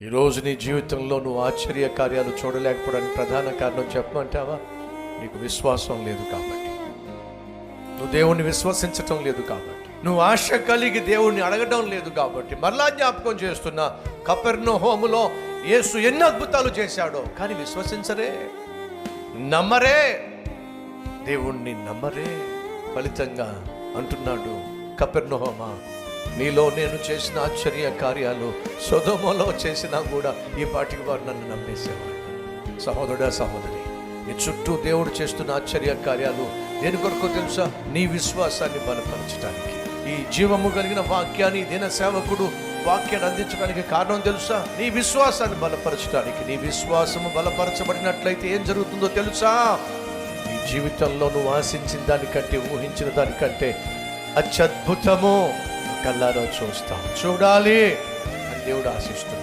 ఈరోజు నీ జీవితంలో నువ్వు ఆశ్చర్య కార్యాలు చూడలేకపోవడానికి ప్రధాన కారణం చెప్పమంటావా? నీకు విశ్వాసం లేదు కాబట్టి, నువ్వు దేవుణ్ణి విశ్వసించటం లేదు కాబట్టి, నువ్వు ఆశ కలిగి దేవుణ్ణి అడగడం లేదు కాబట్టి. మరలా జ్ఞాపకం చేస్తున్నా, కపెర్నహూములో యేసు ఎన్ని అద్భుతాలు చేశాడో, కానీ విశ్వసించరే, నమ్మరే, దేవుణ్ణి నమ్మరే. ఫలితంగా అంటున్నాడు, కపెర్నహూమా, నీలో నేను చేసిన ఆశ్చర్య కార్యాలు సొదొమలో చేసినా కూడా ఈ పాటికి వారు నన్ను నమ్మేసేవాడు. సహోదరుడా, సహోదరి, నీ చుట్టూ దేవుడు చేస్తున్న ఆశ్చర్య కార్యాలు దేని కొరకు తెలుసా? నీ విశ్వాసాన్ని బలపరచడానికి. ఈ జీవము కలిగిన వాక్యాన్ని దిన సేవకుడు వాక్యాన్ని అందించడానికి కారణం తెలుసా? నీ విశ్వాసాన్ని బలపరచడానికి. నీ విశ్వాసము బలపరచబడినట్లయితే ఏం జరుగుతుందో తెలుసా? నీ జీవితంలో నువ్వు ఆశించిన దానికంటే, ఊహించిన దానికంటే అత్యద్భుతము కల్లారో చూస్తాం, చూడాలి అని దేవుడు ఆశిస్తున్నాడు.